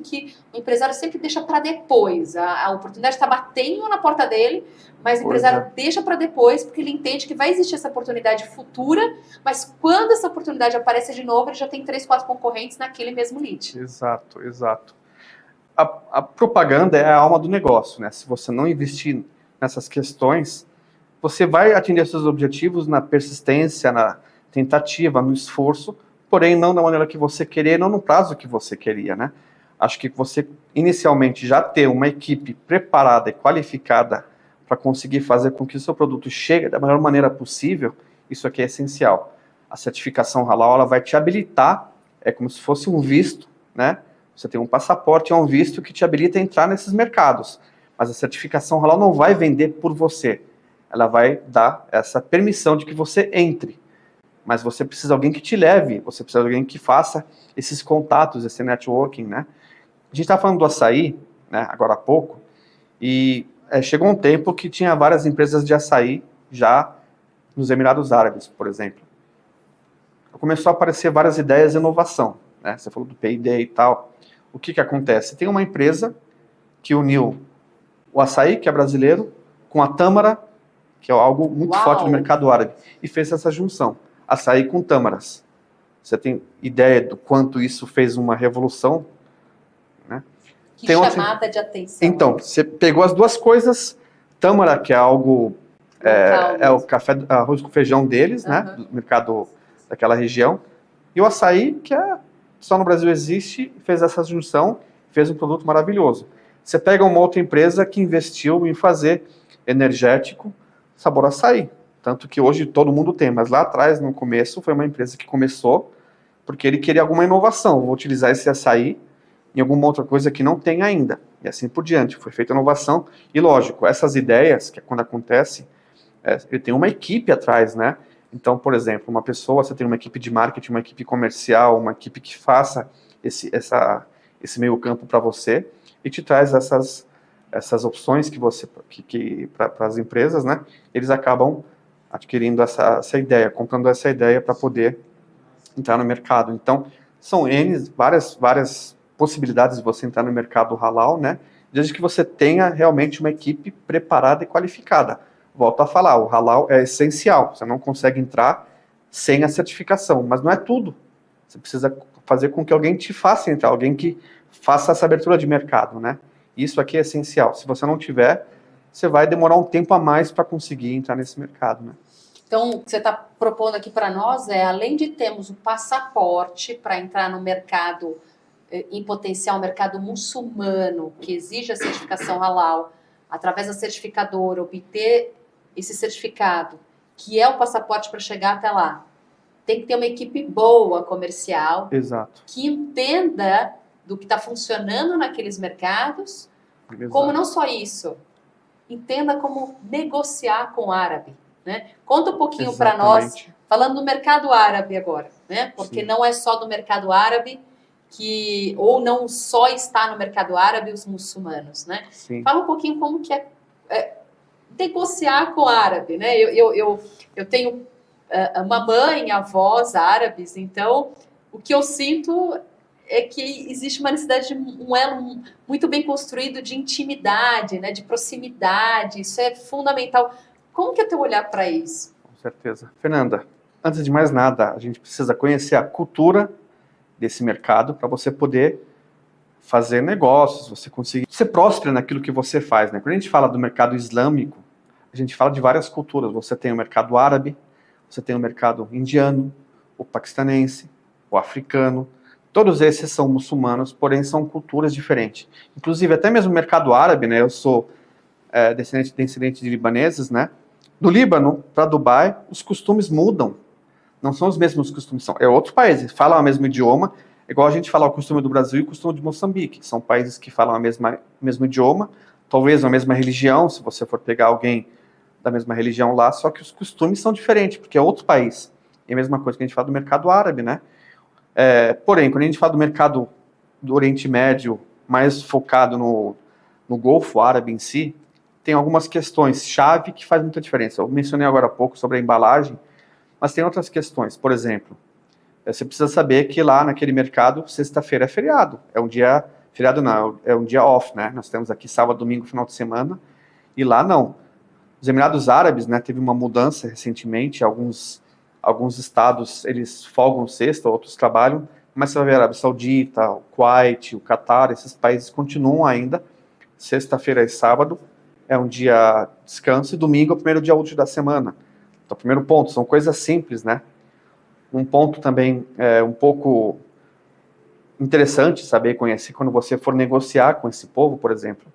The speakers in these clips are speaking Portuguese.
que o empresário sempre deixa para depois. A oportunidade está batendo na porta dele, mas o empresário deixa para depois, porque ele entende que vai existir essa oportunidade futura, mas quando essa oportunidade aparece de novo, ele já tem 3, 4 concorrentes naquele mesmo lead. Exato, exato. A propaganda é a alma do negócio, né? Se você não investir nessas questões, você vai atingir seus objetivos na persistência, na tentativa, no esforço, porém não da maneira que você queria, não no prazo que você queria, né? Acho que você, inicialmente, já ter uma equipe preparada e qualificada para conseguir fazer com que o seu produto chegue da melhor maneira possível, isso aqui é essencial. A certificação Halal, ela vai te habilitar, é como se fosse um visto, né? Você tem um passaporte, é um visto que te habilita a entrar nesses mercados. Mas a certificação Halal não vai vender por você. Ela vai dar essa permissão de que você entre. Mas você precisa de alguém que te leve, você precisa de alguém que faça esses contatos, esse networking, né? A gente está falando do açaí, né, agora há pouco, e chegou um tempo que tinha várias empresas de açaí já nos Emirados Árabes, por exemplo. Começou a aparecer várias ideias de inovação, né? Você falou do Payday e tal. O que acontece? Tem uma empresa que uniu o açaí, que é brasileiro, com a tâmara, que é algo muito forte no mercado árabe, e fez essa junção, açaí com tâmaras. Você tem ideia do quanto isso fez uma revolução? Né? Que tem chamada de atenção. Então, você pegou as duas coisas, tâmara, que é algo, é o café, arroz com feijão deles, né, do mercado daquela região, e o açaí, que só no Brasil existe, fez essa junção, fez um produto maravilhoso. Você pega uma outra empresa que investiu em fazer energético, sabor açaí. Tanto que hoje todo mundo tem, mas lá atrás, no começo, foi uma empresa que começou porque ele queria alguma inovação. Vou utilizar esse açaí em alguma outra coisa que não tem ainda. E assim por diante. Foi feita inovação. E lógico, essas ideias, que quando acontece, ele tem uma equipe atrás, né? Então, por exemplo, uma pessoa, você tem uma equipe de marketing, uma equipe comercial, uma equipe que faça esse meio campo para você e te traz essas opções que você para as empresas, né? Eles acabam adquirindo essa ideia, comprando essa ideia para poder entrar no mercado. Então, são várias possibilidades de você entrar no mercado halal, né? Desde que você tenha realmente uma equipe preparada e qualificada. Volto a falar, o halal é essencial. Você não consegue entrar sem a certificação, mas não é tudo. Você precisa fazer com que alguém te faça entrar, alguém que faça essa abertura de mercado, né? Isso aqui é essencial. Se você não tiver, você vai demorar um tempo a mais para conseguir entrar nesse mercado, né? Então, o que você está propondo aqui para nós além de termos o passaporte para entrar no mercado, em potencial mercado muçulmano, que exige a certificação halal, através da certificadora, obter esse certificado, que é o passaporte para chegar até lá. Tem que ter uma equipe boa comercial, exato, que entenda do que está funcionando naqueles mercados, exato, como não só isso, entenda como negociar com o árabe. Né? Conta um pouquinho para nós, falando do mercado árabe agora, né? Porque sim, não é só do mercado árabe ou não só está no mercado árabe os muçulmanos, né? Sim. Fala um pouquinho como que é negociar com o árabe, né? Eu tenho uma mãe, avós árabes, então o que eu sinto é que existe uma necessidade de um elo muito bem construído de intimidade, né? De proximidade, isso é fundamental. Como que é teu olhar para isso? Com certeza. Fernanda, antes de mais nada, a gente precisa conhecer a cultura desse mercado para você poder fazer negócios, você conseguir ser próspero naquilo que você faz, né? Quando a gente fala do mercado islâmico, a gente fala de várias culturas. Você tem o mercado árabe, você tem o mercado indiano, o paquistanense, o africano. Todos esses são muçulmanos, porém são culturas diferentes. Inclusive, até mesmo o mercado árabe, né? Eu sou descendente de libaneses, né? Do Líbano para Dubai, os costumes mudam. Não são os mesmos costumes, é outro país, falam o mesmo idioma, igual a gente fala o costume do Brasil e o costume de Moçambique. São países que falam o mesmo idioma, talvez a mesma religião, se você for pegar alguém da mesma religião lá, só que os costumes são diferentes, porque é outro país. É a mesma coisa que a gente fala do mercado árabe, né? Porém, quando a gente fala do mercado do Oriente Médio, mais focado no Golfo Árabe em si, tem algumas questões-chave que fazem muita diferença. Eu mencionei agora há pouco sobre a embalagem, mas tem outras questões. Por exemplo, você precisa saber que lá naquele mercado, sexta-feira é feriado. É um dia Feriado não, é um dia off, né? Nós temos aqui sábado, domingo, final de semana, e lá não. Os Emirados Árabes, né, teve uma mudança recentemente, alguns estados, eles folgam sexta, outros trabalham, mas você vai ver a Arábia Saudita, o Kuwait, o Catar, esses países continuam ainda, sexta-feira e sábado é um dia de descanso, e domingo é o primeiro dia útil da semana. Então, primeiro ponto, são coisas simples, né? Um ponto também um pouco interessante saber, conhecer, quando você for negociar com esse povo, por exemplo,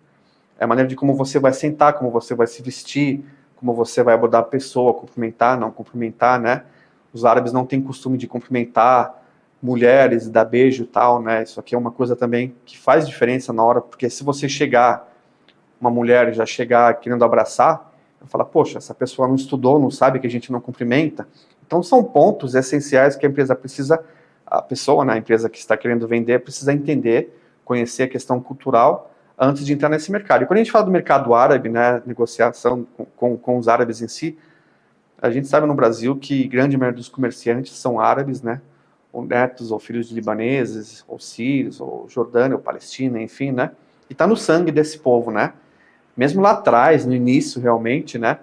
é a maneira de como você vai sentar, como você vai se vestir, como você vai abordar a pessoa, cumprimentar, não cumprimentar, né? Os árabes não têm costume de cumprimentar mulheres, dar beijo e tal, né? Isso aqui é uma coisa também que faz diferença na hora, porque se você chegar, uma mulher já chegar querendo abraçar, falar, poxa, essa pessoa não estudou, não sabe que a gente não cumprimenta. Então são pontos essenciais que a empresa precisa, a pessoa, né, a empresa que está querendo vender, precisa entender, conhecer a questão cultural antes de entrar nesse mercado. E quando a gente fala do mercado árabe, né, negociação com os árabes em si, a gente sabe no Brasil que grande maioria dos comerciantes são árabes, né, ou netos ou filhos de libaneses, ou sírios, ou Jordânia, ou Palestina, enfim, né, e está no sangue desse povo, né. Mesmo lá atrás, no início, realmente, né,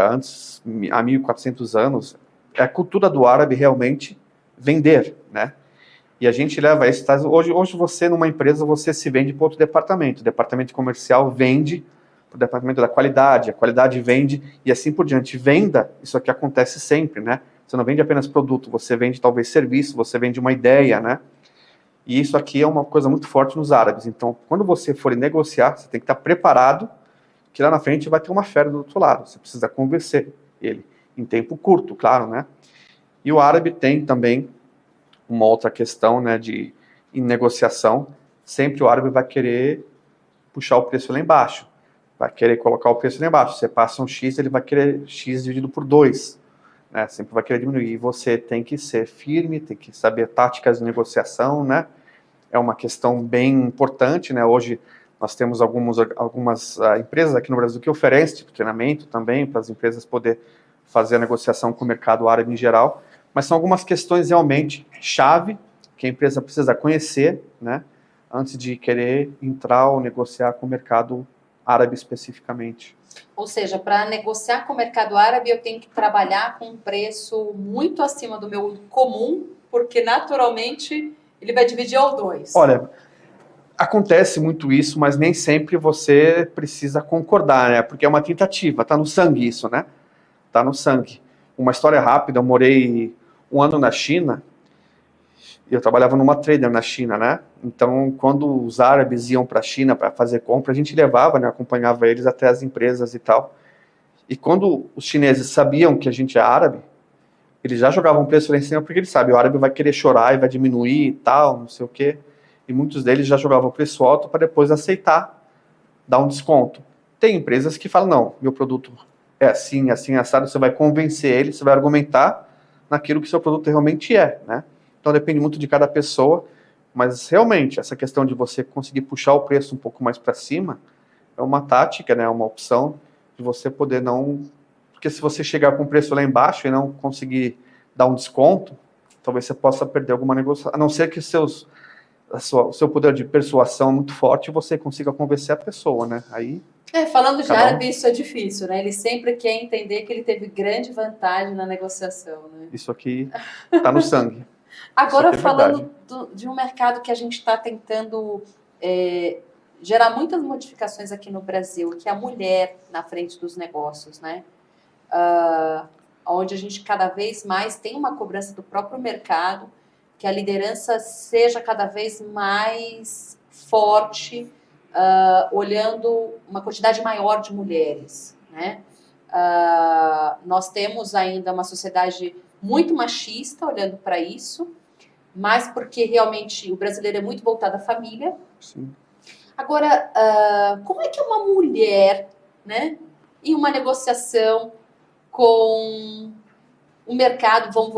antes, há 1400 anos, é a cultura do árabe realmente vender, né, e a gente leva isso, hoje você, numa empresa, você se vende para outro departamento, o departamento comercial vende para o departamento da qualidade, a qualidade vende, e assim por diante. Venda, isso aqui acontece sempre, né, você não vende apenas produto, você vende talvez serviço, você vende uma ideia, né, e isso aqui é uma coisa muito forte nos árabes. Então, quando você for negociar, você tem que estar preparado, que lá na frente vai ter uma fera do outro lado. Você precisa convencer ele, em tempo curto, claro, né? E o árabe tem também uma outra questão, né, em negociação. Sempre o árabe vai querer puxar o preço lá embaixo. Vai querer colocar o preço lá embaixo. Você passa um X, ele vai querer X dividido por 2. Né? Sempre vai querer diminuir. E você tem que ser firme, tem que saber táticas de negociação, né? É uma questão bem importante, né? Hoje nós temos algumas empresas aqui no Brasil que oferecem tipo, treinamento também para as empresas poder fazer a negociação com o mercado árabe em geral, mas são algumas questões realmente chave que a empresa precisa conhecer, né? Antes de querer entrar ou negociar com o mercado árabe especificamente. Ou seja, para negociar com o mercado árabe eu tenho que trabalhar com um preço muito acima do meu comum, porque naturalmente ele vai dividir ao 2. Olha, acontece muito isso, mas nem sempre você precisa concordar, né? Porque é uma tentativa, tá no sangue isso, né? Tá no sangue. Uma história rápida, eu morei 1 ano na China, e eu trabalhava numa trader na China, né? Então, quando os árabes iam para a China para fazer compra, a gente levava, né? Acompanhava eles até as empresas e tal. E quando os chineses sabiam que a gente é árabe, eles já jogavam preço lá em cima, porque eles sabem, o árabe vai querer chorar e vai diminuir e tal, não sei o quê. E muitos deles já jogavam preço alto para depois aceitar, dar um desconto. Tem empresas que falam, não, meu produto é assim, assim, assado, você vai convencer ele, você vai argumentar naquilo que seu produto realmente é, né? Então depende muito de cada pessoa, mas realmente essa questão de você conseguir puxar o preço um pouco mais para cima é uma tática, né? Uma opção de você poder não... Porque se você chegar com o preço lá embaixo e não conseguir dar um desconto, talvez você possa perder alguma negociação, a não ser que o seu poder de persuasão é muito forte e você consiga convencer a pessoa, né? Aí... falando de árabe, isso é difícil, né? Ele sempre quer entender que ele teve grande vantagem na negociação, né? Isso aqui tá no sangue. Agora, falando de um mercado que a gente está tentando gerar muitas modificações aqui no Brasil, que é a mulher na frente dos negócios, né? Onde a gente cada vez mais tem uma cobrança do próprio mercado, que a liderança seja cada vez mais forte, olhando uma quantidade maior de mulheres, né? Nós temos ainda uma sociedade muito machista olhando para isso, mas porque realmente o brasileiro é muito voltado à família. Sim. Agora, como é que uma mulher, né, em uma negociação com o mercado, vamos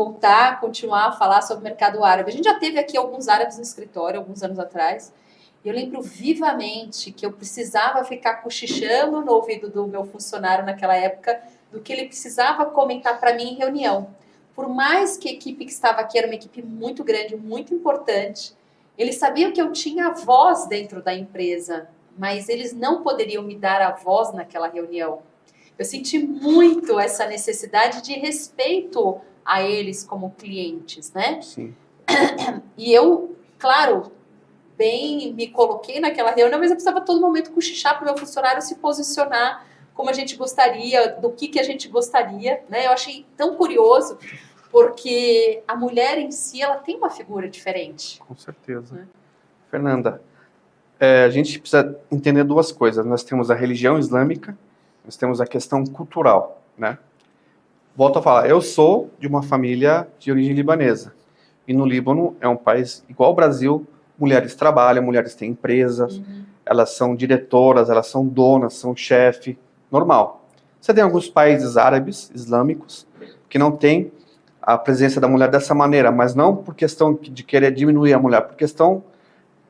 continuar a falar sobre o mercado árabe. A gente já teve aqui alguns árabes no escritório, alguns anos atrás, e eu lembro vivamente que eu precisava ficar cochichando no ouvido do meu funcionário naquela época, do que ele precisava comentar para mim em reunião. Por mais que a equipe que estava aqui era uma equipe muito grande, muito importante, Eles sabiam que eu tinha voz dentro da empresa, mas eles não poderiam me dar a voz naquela reunião. Eu senti muito essa necessidade de respeito a eles como clientes, né? Sim. E eu, claro, bem me coloquei naquela reunião, mas eu precisava a todo momento cochichar para o meu funcionário se posicionar como a gente gostaria, do que a gente gostaria, né? Eu achei tão curioso, porque a mulher em si, ela tem uma figura diferente. Com certeza. Né? Fernanda, a gente precisa entender duas coisas. Nós temos a religião islâmica, nós temos a questão cultural, né? Volto a falar, eu sou de uma família de origem libanesa. E no Líbano é um país igual ao Brasil, mulheres trabalham, mulheres têm empresas, elas são diretoras, elas são donas, são chefe, normal. Você tem alguns países árabes, islâmicos, que não tem a presença da mulher dessa maneira, mas não por questão de querer diminuir a mulher, por questão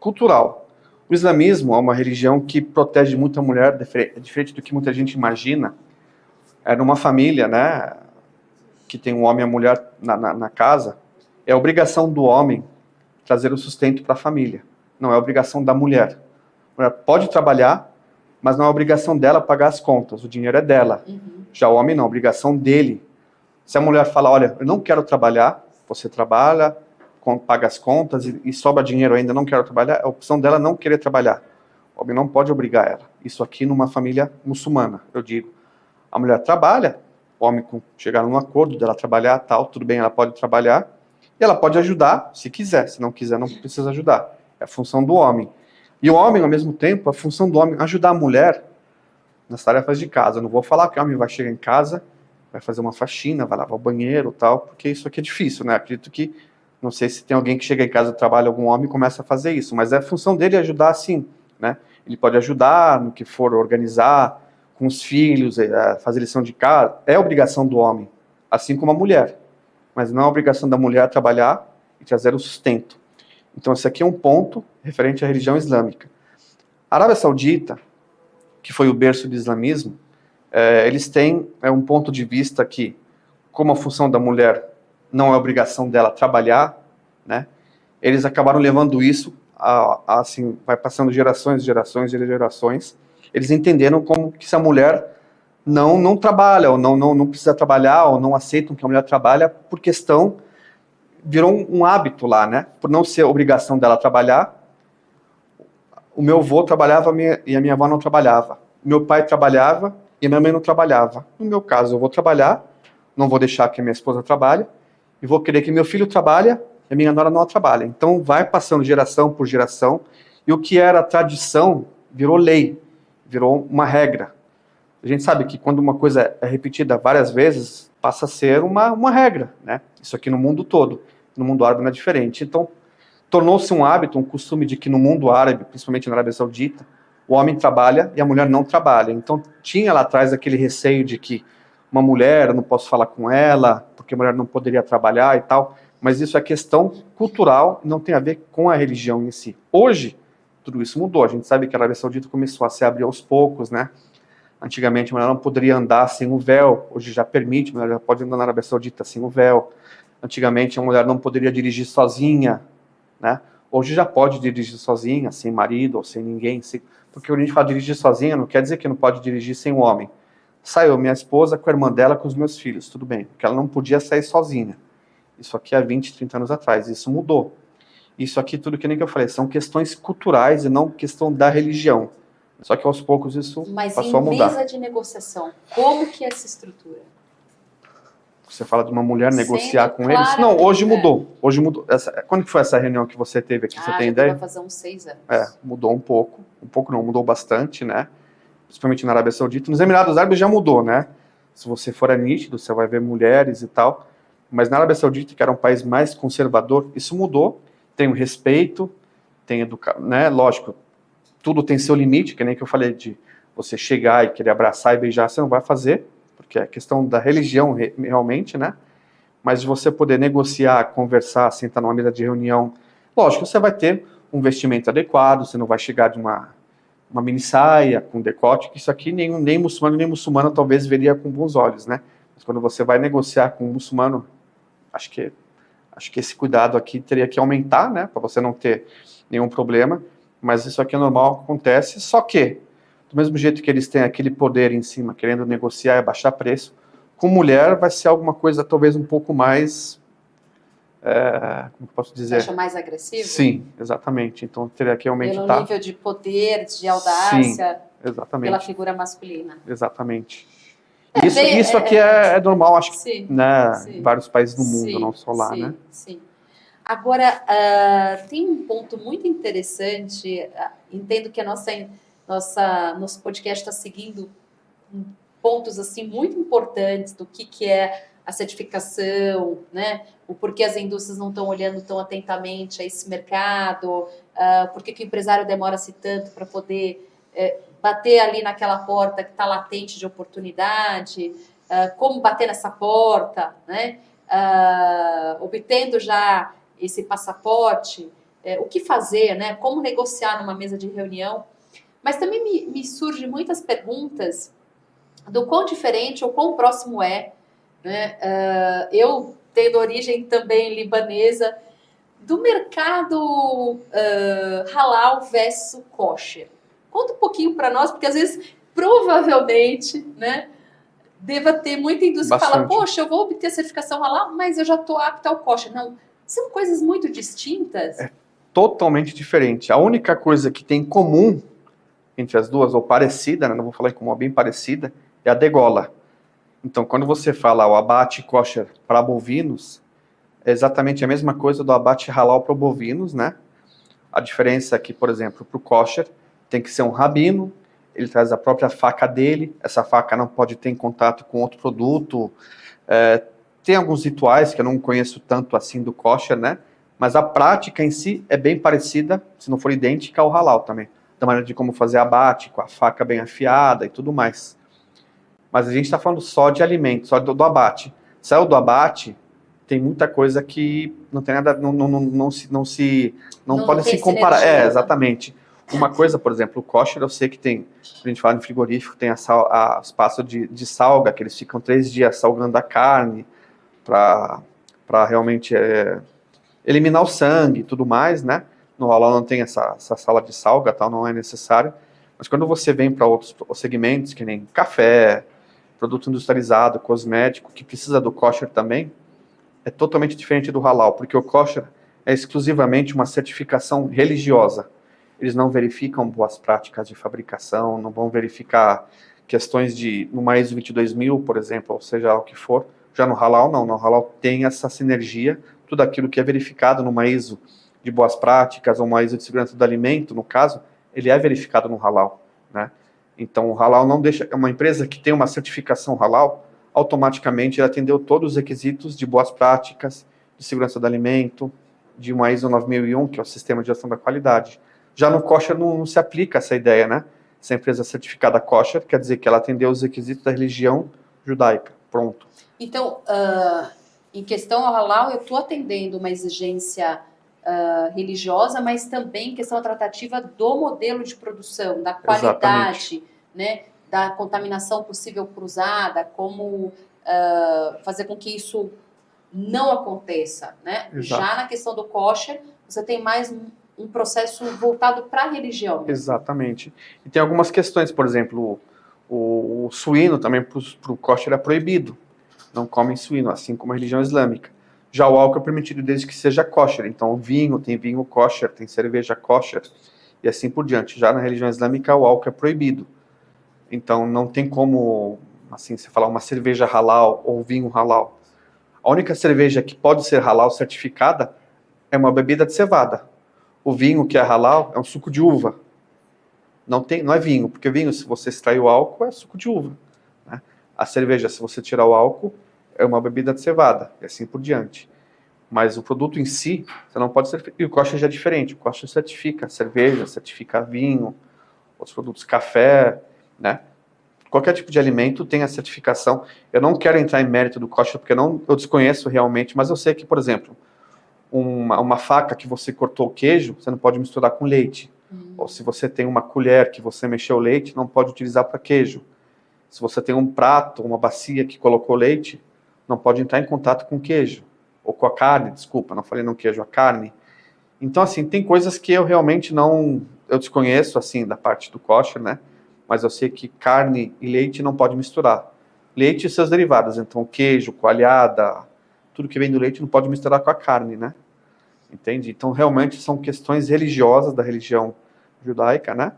cultural. O islamismo é uma religião que protege muito a mulher, diferente do que muita gente imagina. É numa família, né, que tem um homem e a mulher na casa, é obrigação do homem trazer o sustento para a família, não é obrigação da mulher. A mulher pode trabalhar, mas não é obrigação dela pagar as contas, o dinheiro é dela. Já o homem não, é obrigação dele. Se a mulher fala, olha, eu não quero trabalhar, você trabalha, paga as contas e sobra dinheiro ainda, não quero trabalhar, é a opção dela não querer trabalhar. O homem não pode obrigar ela. Isso aqui numa família muçulmana, eu digo. A mulher trabalha, o homem chegaram num acordo dela trabalhar, tal, tudo bem, ela pode trabalhar, e ela pode ajudar, se quiser, se não quiser, não precisa ajudar. É a função do homem. E o homem, ao mesmo tempo, a função do homem é ajudar a mulher nas tarefas de casa. Eu não vou falar que o homem vai chegar em casa, vai fazer uma faxina, vai lavar o banheiro, tal, porque isso aqui é difícil, né? Acredito que, não sei se tem alguém que chega em casa do trabalho, algum homem, e começa a fazer isso, mas a função dele é ajudar sim, né? Ele pode ajudar no que for, organizar com os filhos, fazer lição de casa, é obrigação do homem, assim como a mulher. Mas não é obrigação da mulher trabalhar e trazer o sustento. Então, esse aqui é um ponto referente à religião islâmica. A Arábia Saudita, que foi o berço do islamismo, eles têm um ponto de vista que, como a função da mulher não é obrigação dela trabalhar, né, eles acabaram levando isso, assim, vai passando gerações, eles entenderam como que se a mulher não trabalha, ou não precisa trabalhar, ou não aceitam que a mulher trabalhe, por questão, virou um hábito lá, né? Por não ser obrigação dela trabalhar, o meu avô trabalhava e a minha avó não trabalhava. Meu pai trabalhava e a minha mãe não trabalhava. No meu caso, eu vou trabalhar, não vou deixar que a minha esposa trabalhe, e vou querer que meu filho trabalhe e a minha nora não trabalhe. Então, vai passando geração por geração, e o que era tradição virou lei, virou uma regra. A gente sabe que quando uma coisa é repetida várias vezes, passa a ser uma regra, né? Isso aqui no mundo todo. No mundo árabe não é diferente. Então, tornou-se um hábito, um costume de que no mundo árabe, principalmente na Arábia Saudita, o homem trabalha e a mulher não trabalha. Então, tinha lá atrás aquele receio de que uma mulher, eu não posso falar com ela, porque a mulher não poderia trabalhar e tal, mas isso é questão cultural, não tem a ver com a religião em si. Hoje, tudo isso mudou. A gente sabe que a Arábia Saudita começou a se abrir aos poucos, né? Antigamente, a mulher não poderia andar sem o véu, hoje já permite, a mulher já pode andar na Arábia Saudita sem o véu. Antigamente, a mulher não poderia dirigir sozinha, né? Hoje já pode dirigir sozinha, sem marido ou sem ninguém. Porque quando a gente fala dirigir sozinha, não quer dizer que não pode dirigir sem o homem. Saiu minha esposa com a irmã dela, com os meus filhos, tudo bem, porque ela não podia sair sozinha. Isso aqui há 20, 30 anos atrás, isso mudou. Isso aqui, tudo que nem que eu falei, são questões culturais e não questão da religião. Só que aos poucos isso passou a mudar. Mas em mesa de negociação, como que é essa estrutura? Você fala de uma mulher negociar com eles? Não, hoje mudou. Hoje mudou. Quando que foi essa reunião que você teve aqui? Você tem ideia? Vai fazer uns 6 anos. Mudou um pouco. Um pouco não, mudou bastante, né? Principalmente na Arábia Saudita. Nos Emirados Árabes já mudou, né? Se você for nítido, você vai ver mulheres e tal. Mas na Arábia Saudita, que era um país mais conservador, isso mudou. Tem o respeito, tem educação, né? Lógico, tudo tem seu limite, que nem que eu falei de você chegar e querer abraçar e beijar, você não vai fazer, porque é questão da religião realmente, né? Mas de você poder negociar, conversar, sentar numa mesa de reunião, lógico, você vai ter um vestimento adequado, você não vai chegar de uma mini saia com decote, que isso aqui nem muçulmano nem muçulmana talvez veria com bons olhos, né? Mas quando você vai negociar com um muçulmano, acho que Acho que esse cuidado aqui teria que aumentar, né, para você não ter nenhum problema, mas isso aqui é normal, acontece, só que, do mesmo jeito que eles têm aquele poder em cima, querendo negociar e baixar preço, com mulher vai ser alguma coisa talvez um pouco mais, como posso dizer? Você acha mais agressivo? Sim, exatamente, então teria que aumentar. Pelo nível de poder, de audácia, sim, exatamente. Pela figura masculina. Exatamente. Isso aqui é normal, acho que, sim, né, sim, em vários países do mundo, sim, não só lá, sim, né? Sim. Agora, tem um ponto muito interessante, entendo que nosso podcast está seguindo pontos assim muito importantes do que é a certificação, né? O porquê as indústrias não estão olhando tão atentamente a esse mercado, por que o empresário demora-se tanto para poder bater ali naquela porta que está latente de oportunidade, como bater nessa porta, né? Obtendo já esse passaporte, o que fazer, né? Como negociar numa mesa de reunião. Mas também me surgem muitas perguntas do quão diferente ou quão próximo é, né? Eu tendo origem também libanesa, do mercado halal versus kosher. Conta um pouquinho para nós, porque às vezes, provavelmente, né, deva ter muita indústria que fala, poxa, eu vou obter a certificação halal, mas eu já estou apta ao kosher. Não, são coisas muito distintas. É totalmente diferente. A única coisa que tem em comum entre as duas, ou parecida, né, não vou falar em comum, bem parecida, é a degola. Então, quando você fala o abate kosher para bovinos, é exatamente a mesma coisa do abate halal para bovinos, né? A diferença é que, por exemplo, para o kosher, tem que ser um rabino, ele traz a própria faca dele, essa faca não pode ter em contato com outro produto. Tem alguns rituais que eu não conheço tanto assim do kosher, né? Mas a prática em si é bem parecida, se não for idêntica, ao halal também. Da maneira de como fazer abate, com a faca bem afiada e tudo mais. Mas a gente está falando só de alimento, só do abate. Saiu do abate, tem muita coisa que não tem nada, não pode se comparar. Exatamente. Uma coisa, por exemplo, o kosher, eu sei que tem, a gente fala em frigorífico, tem a espaço de salga, que eles ficam 3 dias salgando a carne para realmente eliminar o sangue e tudo mais, né? No halal não tem essa sala de salga, tal, não é necessário. Mas quando você vem para outros segmentos, que nem café, produto industrializado, cosmético, que precisa do kosher também, é totalmente diferente do halal, porque o kosher é exclusivamente uma certificação religiosa. Eles não verificam boas práticas de fabricação, não vão verificar questões numa ISO 22000, por exemplo, ou seja, o que for. Já no halal, não. No halal tem essa sinergia, tudo aquilo que é verificado numa ISO de boas práticas, ou uma ISO de segurança do alimento, no caso, ele é verificado no halal, né? Então, o halal não deixa... Uma empresa que tem uma certificação halal, automaticamente ela atendeu todos os requisitos de boas práticas, de segurança do alimento, de uma ISO 9001, que é o sistema de gestão da qualidade. Já no kosher não se aplica essa ideia, né? Essa empresa certificada kosher quer dizer que ela atendeu os requisitos da religião judaica. Pronto. Então, em questão ao halal, eu estou atendendo uma exigência religiosa, mas também questão tratativa do modelo de produção, da qualidade, né, da contaminação possível cruzada, como fazer com que isso não aconteça, né? Já na questão do kosher, você tem mais um processo voltado para a religião mesmo. Exatamente. E tem algumas questões, por exemplo, o suíno também para o kosher é proibido. Não comem suíno, assim como a religião islâmica. Já o álcool é permitido desde que seja kosher. Então, tem vinho kosher, tem cerveja kosher, e assim por diante. Já na religião islâmica, o álcool é proibido. Então, não tem como, assim, você falar uma cerveja halal ou vinho halal. A única cerveja que pode ser halal certificada é uma bebida de cevada. O vinho que é halal é um suco de uva. Não é vinho, porque vinho, se você extrair o álcool, é suco de uva, né? A cerveja, se você tirar o álcool, é uma bebida de cevada, e assim por diante. Mas o produto em si, você não pode certificar. E o kosher já é diferente. O kosher certifica cerveja, certifica vinho, outros produtos, café, né? Qualquer tipo de alimento tem a certificação. Eu não quero entrar em mérito do kosher, porque eu desconheço realmente, mas eu sei que, por exemplo, uma faca que você cortou o queijo, você não pode misturar com leite. Ou se você tem uma colher que você mexeu o leite, não pode utilizar para queijo. Se você tem um prato, uma bacia que colocou leite, não pode entrar em contato com queijo. ou com a carne, desculpa, não falei no queijo, a carne. Então, assim, tem coisas que eu realmente eu desconheço, assim, da parte do kosher, né? Mas eu sei que carne e leite não pode misturar. Leite e seus derivados, então queijo, coalhada, tudo que vem do leite não pode misturar com a carne, né? Entende? Então, realmente, são questões religiosas da religião judaica, né?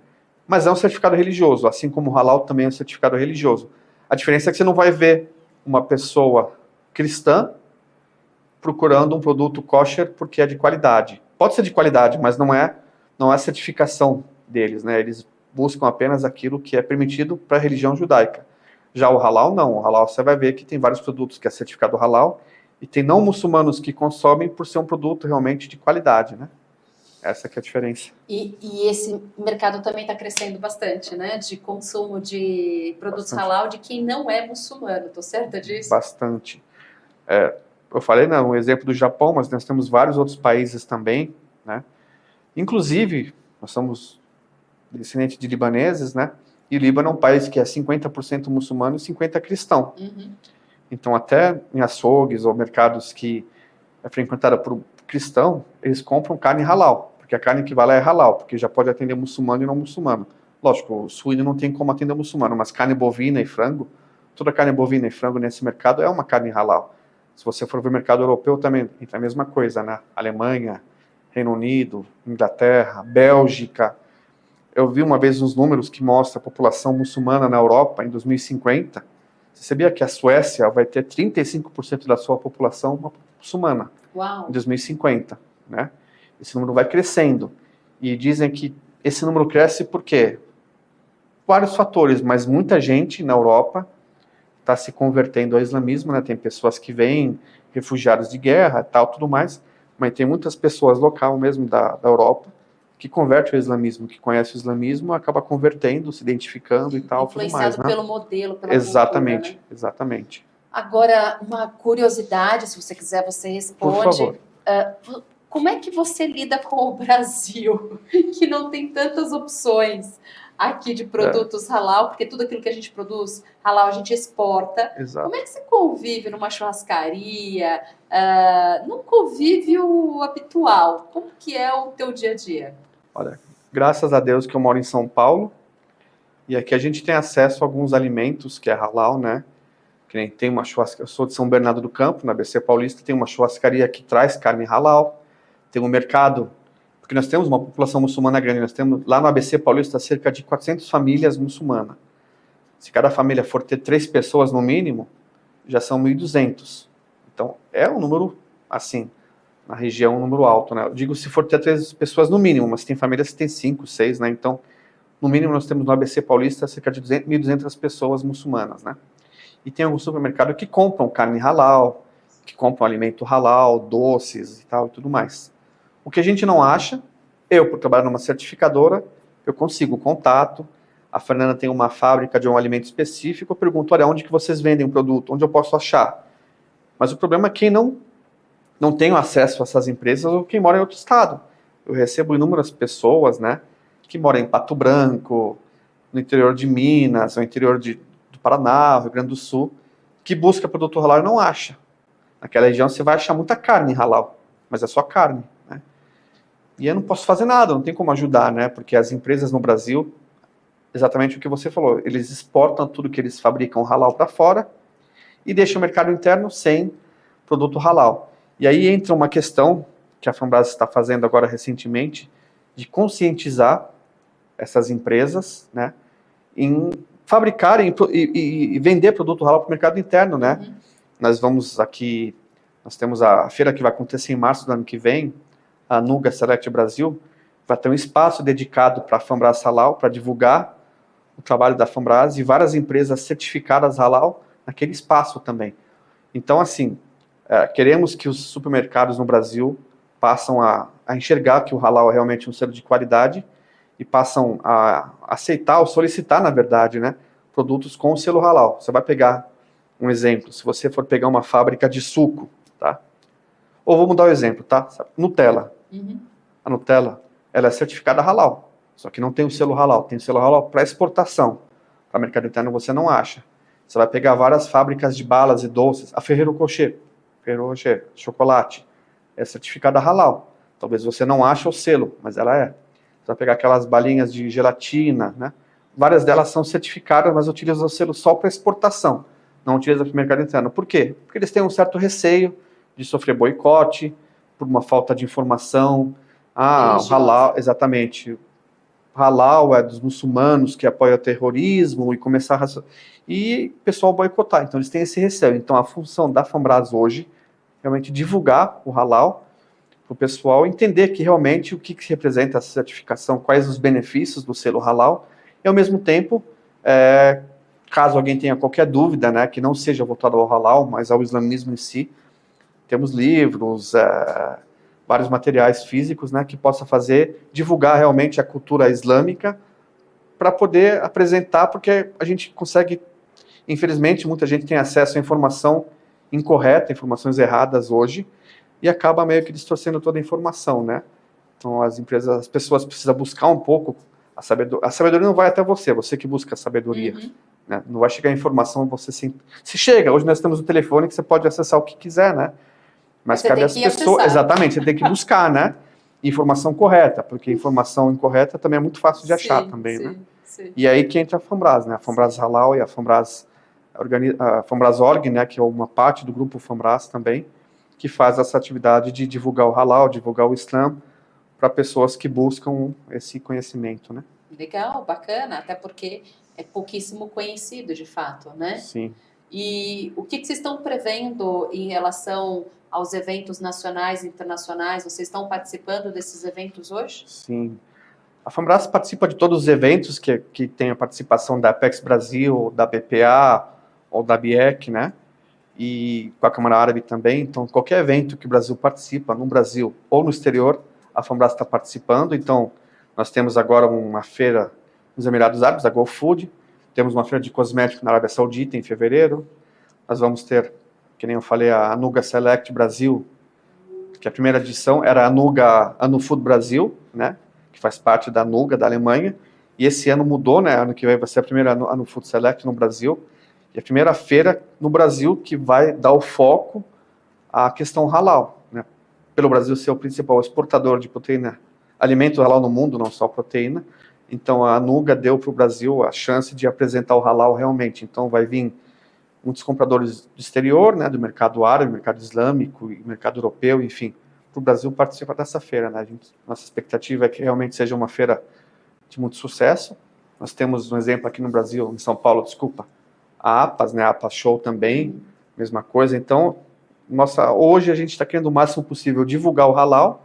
Mas é um certificado religioso, assim como o halal também é um certificado religioso. A diferença é que você não vai ver uma pessoa cristã procurando um produto kosher porque é de qualidade. Pode ser de qualidade, mas não é a certificação deles, né? Eles buscam apenas aquilo que é permitido para a religião judaica. Já o halal, não. O halal você vai ver que tem vários produtos que é certificado halal e tem não muçulmanos que consomem por ser um produto realmente de qualidade, né? Essa que é a diferença. E esse mercado também está crescendo bastante, né? De consumo de produtos halal de quem não é muçulmano. Estou certa disso? Bastante. Eu falei, né, um exemplo do Japão, mas nós temos vários outros países também, né? Inclusive, nós somos descendentes de libaneses, né? E o Líbano é um país que é 50% muçulmano e 50% cristão. Uhum. Então, até em açougues ou mercados que é frequentada por cristão, eles compram carne halal, porque a carne que vai lá é halal, porque já pode atender muçulmano e não muçulmano. Lógico, o suíno não tem como atender muçulmano, mas carne bovina e frango, toda carne bovina e frango nesse mercado é uma carne halal. Se você for ver o mercado europeu também, é a mesma coisa, né? Alemanha, Reino Unido, Inglaterra, Bélgica. Eu vi uma vez uns números que mostram a população muçulmana na Europa em 2050. Você sabia que a Suécia vai ter 35% da sua população muçulmana? Uau. Em 2050, né? Esse número vai crescendo. E dizem que esse número cresce por quê? Vários fatores, mas muita gente na Europa está se convertendo ao islamismo, né? Tem pessoas que vêm, refugiados de guerra e tal, tudo mais, mas tem muitas pessoas local mesmo da Europa que convertem ao islamismo, que conhece o islamismo, acaba convertendo, se identificando e tal, tudo mais, influenciado né? pelo modelo, pela Exatamente, cultura, né? Exatamente. Agora, uma curiosidade, se você quiser, você responde. Por favor. Como é que você lida com o Brasil, que não tem tantas opções aqui de produtos halal, porque tudo aquilo que a gente produz halal a gente exporta. Exato. Como é que você convive numa churrascaria, num convívio habitual? Como que é o teu dia a dia? Olha, graças a Deus que eu moro em São Paulo, e aqui a gente tem acesso a alguns alimentos que é halal, né? Que nem tem uma churrascaria, eu sou de São Bernardo do Campo, na ABC Paulista, tem uma churrascaria que traz carne halal, tem um mercado, porque nós temos uma população muçulmana grande, nós temos lá no ABC Paulista cerca de 400 famílias muçulmanas. Se cada família for ter 3 pessoas no mínimo, já são 1.200. Então, é um número, assim, na região, um número alto, né? Eu digo se for ter 3 pessoas no mínimo, mas tem famílias que tem 5, 6, né? Então, no mínimo, nós temos no ABC Paulista cerca de 1.200 pessoas muçulmanas, né? E tem alguns supermercados que compram carne halal, que compram alimento halal, doces e tal, e tudo mais. O que a gente não acha, eu, por trabalhar numa certificadora, eu consigo contato, a Fernanda tem uma fábrica de um alimento específico, eu pergunto, olha, onde que vocês vendem o produto? Onde eu posso achar? Mas o problema é quem não tem acesso a essas empresas ou quem mora em outro estado. Eu recebo inúmeras pessoas, né, que moram em Pato Branco, no interior de Minas, no interior do Paraná, Rio Grande do Sul, que busca produto halal e não acha. Naquela região você vai achar muita carne halal, mas é só carne, né? E eu não posso fazer nada, não tem como ajudar, né? Porque as empresas no Brasil, exatamente o que você falou, eles exportam tudo que eles fabricam halal para fora e deixam o mercado interno sem produto halal. E aí entra uma questão que a Fambrasa está fazendo agora recentemente, de conscientizar essas empresas, né, em fabricarem e vender produto halal para o mercado interno, né? Uhum. Nós temos a feira que vai acontecer em março do ano que vem, a Nuga Select Brasil, vai ter um espaço dedicado para a Fambrasa Halal, para divulgar o trabalho da Fambrasa e várias empresas certificadas halal naquele espaço também. Então, assim, queremos que os supermercados no Brasil passam a enxergar que o halal é realmente um selo de qualidade e passam a aceitar ou solicitar, na verdade, né, produtos com o selo halal. Você vai pegar um exemplo, se você for pegar uma fábrica de suco, tá? Ou vou mudar o exemplo, tá? Nutella. Uhum. A Nutella, ela é certificada halal, só que não tem o selo halal, tem o selo halal para exportação. Para mercado interno você não acha. Você vai pegar várias fábricas de balas e doces, a Ferrero Rocher, Ferrero Rocher, chocolate, é certificada halal. Talvez você não ache o selo, mas ela é. Você vai pegar aquelas balinhas de gelatina, né? Várias delas são certificadas, mas utilizam o selo só para exportação, não utilizam para o mercado interno. Por quê? Porque eles têm um certo receio de sofrer boicote, por uma falta de informação. Ah, o halal, exatamente. Halal é dos muçulmanos que apoia o terrorismo e começar a... E o pessoal boicotar, então eles têm esse receio. Então a função da FAMBRAS hoje é realmente divulgar o halal para o pessoal entender que realmente o que representa essa certificação, quais os benefícios do selo halal, e ao mesmo tempo, caso alguém tenha qualquer dúvida, né, que não seja voltado ao halal, mas ao islamismo em si, temos livros, vários materiais físicos, né, que possa divulgar realmente a cultura islâmica para poder apresentar, porque a gente consegue, infelizmente, muita gente tem acesso à informação incorreta, informações erradas hoje, e acaba meio que distorcendo toda a informação, né? Então, as pessoas precisam buscar um pouco a sabedoria. A sabedoria não vai até você, você que busca a sabedoria. Né? Não vai chegar a informação, você se chega. Hoje nós temos o telefone que você pode acessar o que quiser, né? Mas cabe às pessoas. Exatamente, você tem que buscar, né? Informação correta, porque informação incorreta também é muito fácil de achar também, né? Sim. E aí que entra a FAMBRAS, né? A FAMBRAS Halal e a FAMBRAS Org, né? Que é uma parte do grupo FAMBRAS também, que faz essa atividade de divulgar o halal, divulgar o Islã, para pessoas que buscam esse conhecimento, né? Legal, bacana, até porque é pouquíssimo conhecido, de fato, né? Sim. E o que vocês estão prevendo em relação aos eventos nacionais e internacionais? Vocês estão participando desses eventos hoje? Sim. A FAMBRAS participa de todos os eventos que tem a participação da Apex Brasil, da BPA ou da BIEC, né? E com a Câmara Árabe também. Então, qualquer evento que o Brasil participa, no Brasil ou no exterior, a FAMBRAS está participando. Então, nós temos agora uma feira nos Emirados Árabes, a GoFood. Temos uma feira de cosméticos na Arábia Saudita, em fevereiro. Nós vamos ter, que nem eu falei, a Anuga Select Brasil, que a primeira edição era a Anuga Anufood Brasil, né? Que faz parte da Anuga, da Alemanha. E esse ano mudou, né? Ano que vem vai ser a primeira Anufood Select no Brasil. E a primeira feira no Brasil que vai dar o foco à questão halal, né? Pelo Brasil ser o principal exportador de proteína, alimento halal no mundo, não só proteína. Então a Anuga deu para o Brasil a chance de apresentar o halal realmente. Então vai vir muitos compradores do exterior, né? Do mercado árabe, mercado islâmico e mercado europeu, enfim, para o Brasil participar dessa feira, né? Nossa expectativa é que realmente seja uma feira de muito sucesso. Nós temos um exemplo aqui no Brasil, em São Paulo, desculpa, a APAS, né, a APAS Show também, mesma coisa. Então, hoje a gente está querendo o máximo possível divulgar o halal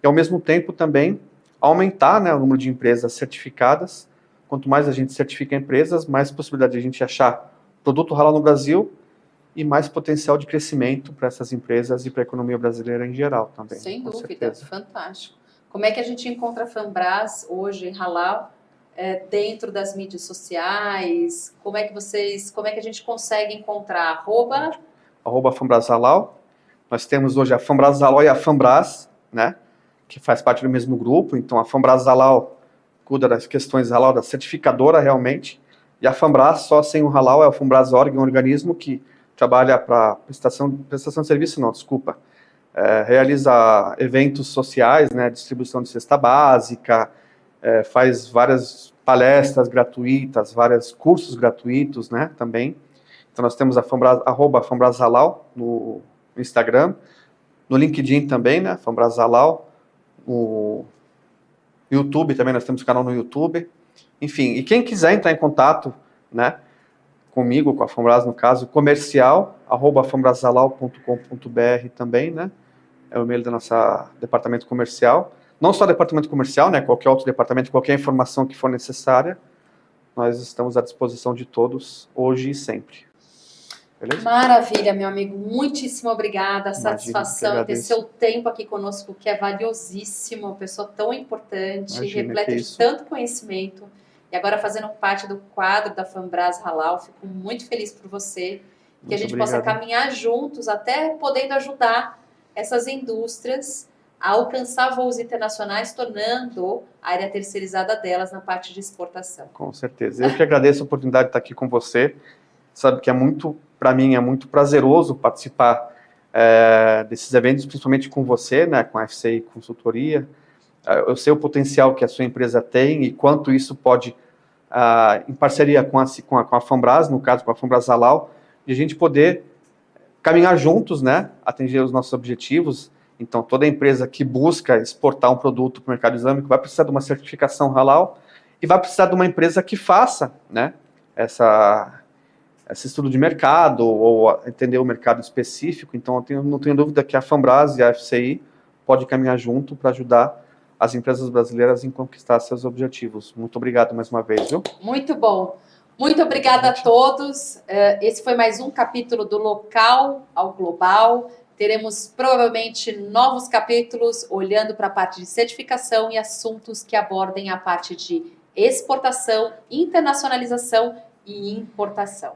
e, ao mesmo tempo, também aumentar, né, o número de empresas certificadas. Quanto mais a gente certifica empresas, mais possibilidade de a gente achar produto halal no Brasil e mais potencial de crescimento para essas empresas e para a economia brasileira em geral também. Sem dúvida, fantástico. Como é que a gente encontra a FAMBRAS hoje em halal? Dentro das mídias sociais, como é que a gente consegue encontrar? Arroba FAMBRAS Halal. Nós temos hoje a FAMBRAS Halal e a FAMBRAS, né, que faz parte do mesmo grupo. Então a FAMBRAS Halal cuida das questões halal, da certificadora realmente, e a FAMBRAS, só sem o halal, é o FAMBRAS Org, um organismo que trabalha para prestação de serviço, não, desculpa, realiza eventos sociais, né, distribuição de cesta básica, faz várias palestras gratuitas, vários cursos gratuitos, né, também. Então nós temos a FAMBRAS, arroba FAMBRAS Halal no Instagram, no LinkedIn também, né, FAMBRAS Halal, no YouTube também, nós temos canal no YouTube. Enfim, e quem quiser entrar em contato, né, comigo, com a FAMBRAS no caso, comercial, arroba fambrashalal.com.br também, né, é o e-mail do nosso departamento comercial. Não só departamento comercial, né, qualquer outro departamento, qualquer informação que for necessária, nós estamos à disposição de todos, hoje e sempre. Beleza? Maravilha, meu amigo, muitíssimo obrigada, satisfação em ter seu tempo aqui conosco, que é valiosíssimo, uma pessoa tão importante, repleta de tanto conhecimento, e agora fazendo parte do quadro da FAMBRAS Halal, fico muito feliz por você, que a gente possa caminhar juntos, até podendo ajudar essas indústrias a alcançar voos internacionais, tornando a área terceirizada delas na parte de exportação. Com certeza. Eu que agradeço a oportunidade de estar aqui com você. Sabe que para mim é muito prazeroso participar desses eventos, principalmente com você, né, com a FCI Consultoria. Eu sei o potencial que a sua empresa tem e quanto isso pode, em parceria com a Fambras, no caso com a Fambras Halal, de a gente poder caminhar juntos, né, atingir os nossos objetivos. Então, toda empresa que busca exportar um produto para o mercado islâmico vai precisar de uma certificação halal e vai precisar de uma empresa que faça, né, esse estudo de mercado ou entender o mercado específico. Então, não tenho dúvida que a Fambras e a FCI podem caminhar junto para ajudar as empresas brasileiras em conquistar seus objetivos. Muito obrigado mais uma vez, viu? Muito bom. Muito obrigada a todos. Esse foi mais um capítulo do Local ao Global. Teremos provavelmente novos capítulos olhando para a parte de certificação e assuntos que abordem a parte de exportação, internacionalização e importação.